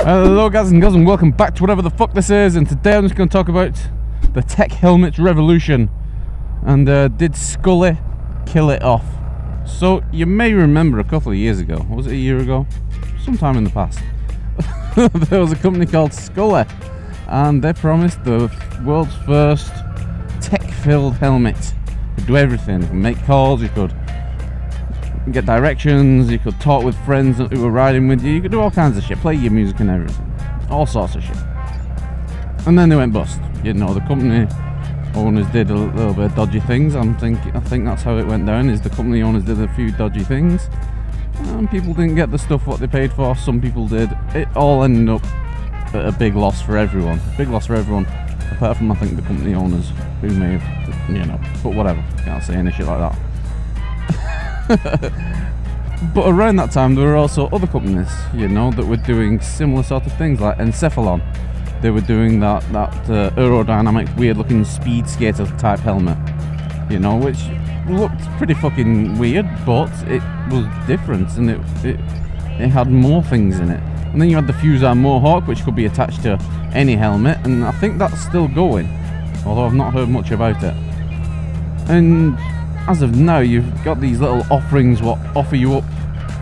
Hello guys and girls, and welcome back to whatever the fuck this is. And today I'm just going to talk about the tech helmet revolution. And did Skully kill it off? So you may remember a couple of years ago, was it a year ago? Sometime in the past, there was a company called Skully, and they promised the world's first tech-filled helmet. You could do everything. You could make calls, you could get directions, you could talk with friends who were riding with you, you could do all kinds of shit, play your music and everything, all sorts of shit. And then they went bust. You know, the company owners did a little bit of dodgy things. I think that's how it went down, is the company owners did a few dodgy things, and people didn't get the stuff what they paid for. Some people did. It all ended up at a big loss for everyone. Big loss for everyone, apart from I think the company owners, who may have, you know, but whatever, can't say any shit like that. But around that time there were also other companies, you know, that were doing similar sort of things, like Encephalon. They were doing that aerodynamic, weird looking speed skater type helmet, you know, which looked pretty fucking weird, but it was different, and it had more things in it. And then you had the FUSAR Mohawk, which could be attached to any helmet, and I think that's still going, although I've not heard much about it. And as of now, you've got these little offerings what offer you up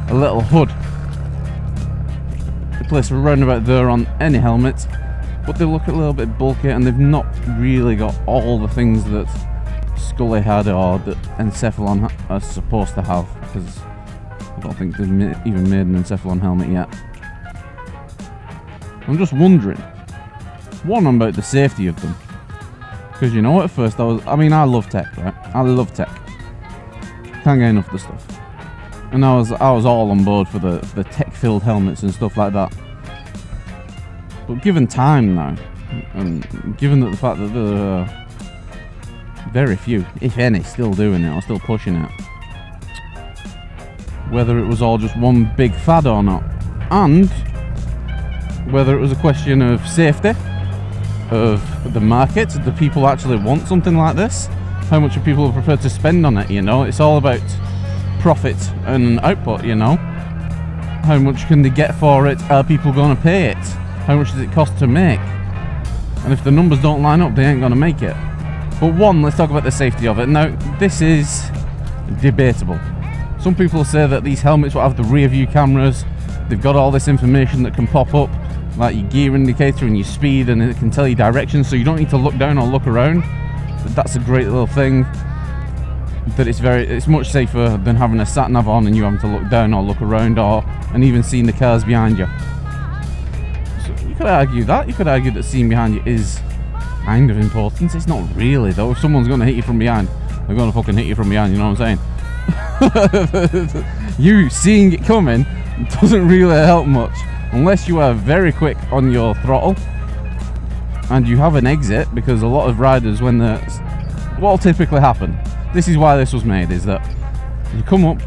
a little hood. They place around about there on any helmet, but they look a little bit bulky, and they've not really got all the things that Skully had or that Encephalon are supposed to have, because I don't think they've even made an Encephalon helmet yet. I'm just wondering, one, about the safety of them. Because, you know, at first I love tech, right? I love tech. Can't get enough of the stuff. And I was all on board for the tech-filled helmets and stuff like that. But given time now, and given that the fact that there are very few, if any, still doing it or still pushing it, whether it was all just one big fad or not, and whether it was a question of safety of the market, do people actually want something like this? How much are people prepared to spend on it, you know? It's all about profit and output, you know? How much can they get for it? Are people going to pay it? How much does it cost to make? And if the numbers don't line up, they ain't going to make it. But one, let's talk about the safety of it. Now, this is debatable. Some people say that these helmets will have the rear view cameras. They've got all this information that can pop up, like your gear indicator and your speed, and it can tell you directions, so you don't need to look down or look around. That's a great little thing. That it's much safer than having a sat nav on and you having to look down or look around, and even seeing the cars behind you. So you could argue that. You could argue that seeing behind you is kind of important. It's not really, though. If someone's going to hit you from behind, they're going to fucking hit you from behind. You know what I'm saying? You seeing it coming doesn't really help much, unless you are very quick on your throttle and you have an exit, because a lot of riders, what'll typically happen, this is why this was made, is that you come up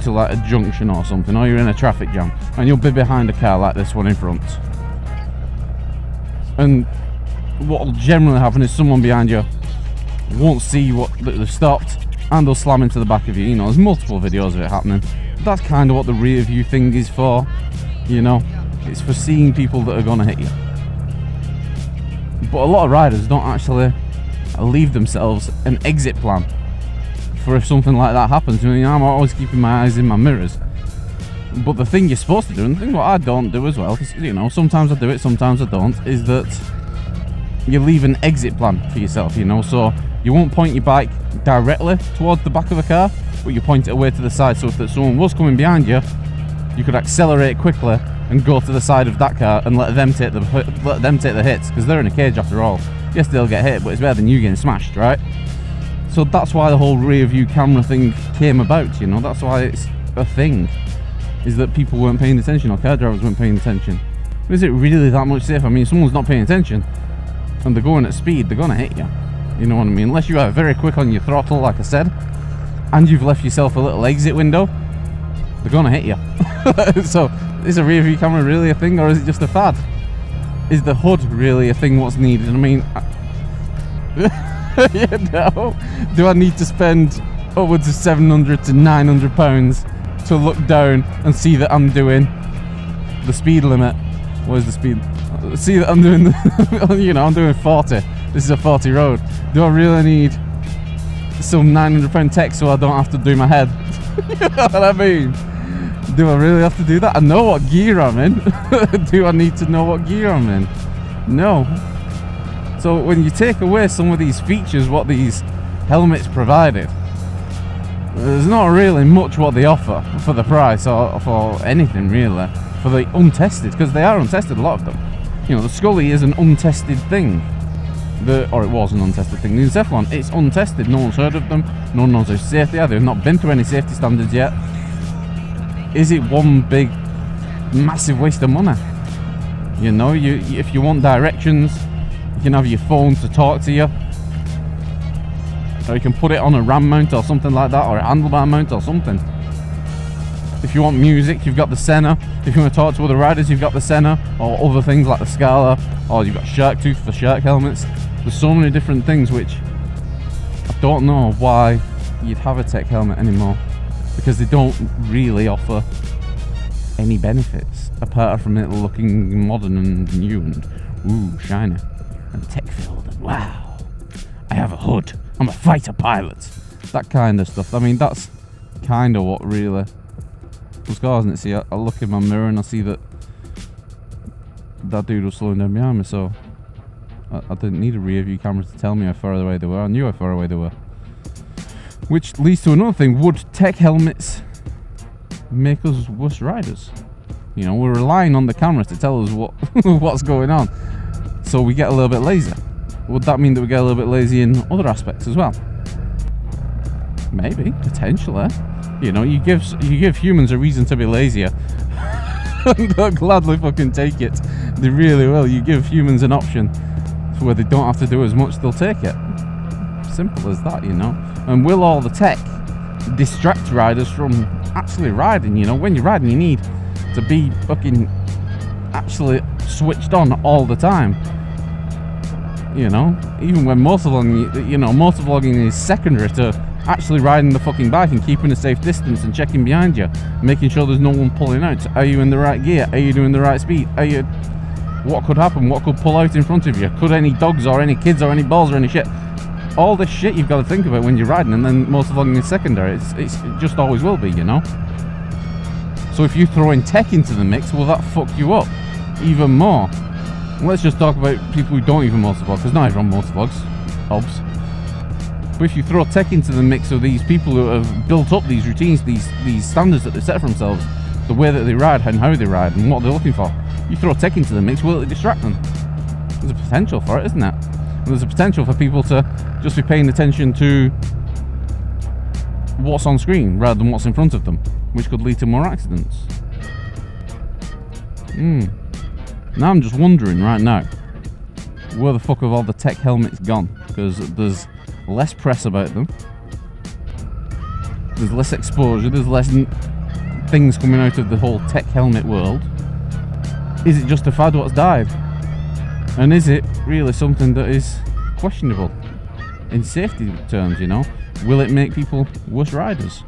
to like a junction or something, or you're in a traffic jam, and you'll be behind a car like this one in front, and what'll generally happen is someone behind you won't see that they've stopped, and they'll slam into the back of you. You know, there's multiple videos of it happening. That's kind of what the rear view thing is for, you know? It's for seeing people that are going to hit you. But a lot of riders don't actually leave themselves an exit plan for if something like that happens. I mean, I'm always keeping my eyes in my mirrors. But the thing you're supposed to do, and the thing what I don't do as well, because, you know, sometimes I do it, sometimes I don't, is that you leave an exit plan for yourself, you know? So you won't point your bike directly towards the back of the car, but you point it away to the side, so if someone was coming behind you, you could accelerate quickly and go to the side of that car and let them take the hits, because they're in a cage after all. Yes, they'll get hit, but it's better than you getting smashed, right? So that's why the whole rear view camera thing came about, you know? That's why it's a thing, is that people weren't paying attention, or car drivers weren't paying attention. Is it really that much safer? I mean, if someone's not paying attention and they're going at speed, they're going to hit you. You know what I mean? Unless you are very quick on your throttle, like I said, and you've left yourself a little exit window, they're going to hit you. So, is a rear view camera really a thing, or is it just a fad? Is the hood really a thing what's needed? I mean, you know, do I need to spend upwards of £700 to £900 to look down and see that I'm doing the speed limit Where's the speed? See that I'm doing the, you know, I'm doing 40. This is a 40 road. Do I really need some 900 tech so I don't have to do my head? You know what I mean? Do I really have to do that? I know what gear I'm in. Do I need to know what gear I'm in? No. So when you take away some of these features, what these helmets provided, there's not really much what they offer for the price or for anything really. For the untested, because they are untested, a lot of them. You know, the Skully is an untested thing. Or it was an untested thing. The Encephalon, it's untested. No one's heard of them. No one knows their safety. They've not been through any safety standards yet. Is it one big, massive waste of money? You know, if you want directions, you can have your phone to talk to you. Or you can put it on a ram mount or something like that, or a handlebar mount or something. If you want music, you've got the Senna. If you want to talk to other riders, you've got the Senna, or other things like the Scala, or you've got Shark Tooth for shark helmets. There's so many different things which I don't know why you'd have a tech helmet anymore, because they don't really offer any benefits apart from it looking modern and new and ooh, shiny and tech filled and wow, I have a hood, I'm a fighter pilot, that kind of stuff. I mean, that's kind of what really was causing it. See, I look in my mirror and I see that that dude was slowing down behind me, so I didn't need a rear view camera to tell me how far away they were. I knew how far away they were. Which leads to another thing. Would tech helmets make us worse riders? You know, we're relying on the camera to tell us what's going on, so we get a little bit lazy. Would that mean that we get a little bit lazy in other aspects as well? Maybe, potentially. You know, you give humans a reason to be lazier. They'll gladly fucking take it. They really will. You give humans an option where they don't have to do as much, they'll take it. Simple as that, you know. And will all the tech distract riders from actually riding? You know, when you're riding, you need to be fucking actually switched on all the time. You know, even when motovlogging, you know, motovlogging is secondary to actually riding the fucking bike and keeping a safe distance and checking behind you, making sure there's no one pulling out. Are you in the right gear? Are you doing the right speed? Are you? What could happen? What could pull out in front of you? Could any dogs or any kids or any balls or any shit? All this shit you've got to think about when you're riding, and then motovlogging is secondary. It just always will be, you know. So if you throw in tech into the mix, will that fuck you up even more? Let's just talk about people who don't even motovlog, because not everyone motovlogs, obs. But if you throw tech into the mix of these people who have built up these routines, these standards that they set for themselves, the way that they ride and how they ride and what they're looking for, you throw tech into the mix, will it distract them? There's a potential for it, isn't there? And there's a potential for people to just be paying attention to what's on screen rather than what's in front of them, which could lead to more accidents. Now I'm just wondering right now, where the fuck have all the tech helmets gone? Because there's less press about them, there's less exposure, there's less things coming out of the whole tech helmet world. Is it just a fad what's died? And is it really something that is questionable in safety terms, you know? Will it make people worse riders?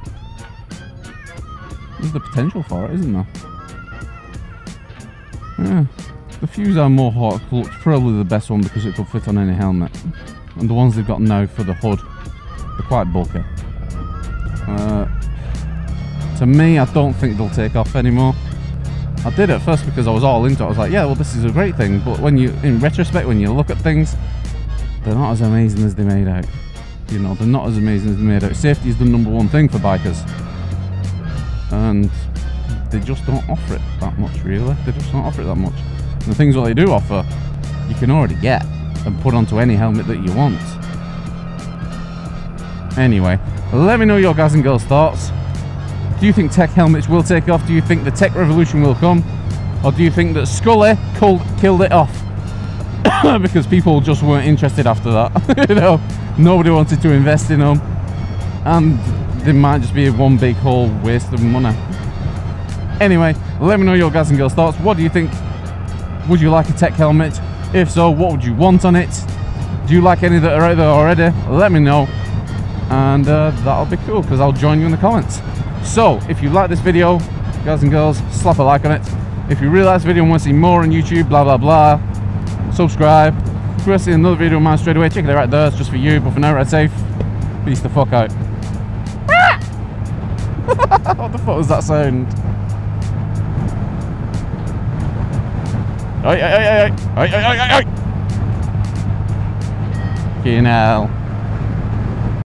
There's the potential for it, isn't there? Yeah. The FUSAR Mohawk looks probably the best one because it could fit on any helmet. And the ones they've got now for the hood, they're quite bulky. To me, I don't think they'll take off anymore. I did at first because I was all into it. I was like, yeah, well, this is a great thing. But when you, in retrospect, when you look at things, they're not as amazing as they made out. You know, they're not as amazing as they made out. Safety is the #1 thing for bikers. And they just don't offer it that much, really. They just don't offer it that much. And the things that they do offer, you can already get and put onto any helmet that you want. Anyway, let me know your guys and girls' thoughts. Do you think tech helmets will take off? Do you think the tech revolution will come? Or do you think that Skully killed it off? Because people just weren't interested after that. You know, nobody wanted to invest in them. And they might just be one big whole waste of money. Anyway, let me know your guys and girls' thoughts. What do you think? Would you like a tech helmet? If so, what would you want on it? Do you like any that are out there already? Let me know. And that'll be cool, because I'll join you in the comments. So, if you like this video, guys and girls, slap a like on it. If you really like this video and want to see more on YouTube, blah blah blah, subscribe. If you want to see another video of mine straight away, check it out right there. It's just for you. But for now, ride safe. Peace the fuck out. What the fuck was that sound? Oi, oi, oi, oi, oi, oi, oi, oi, oi. Fucking hell.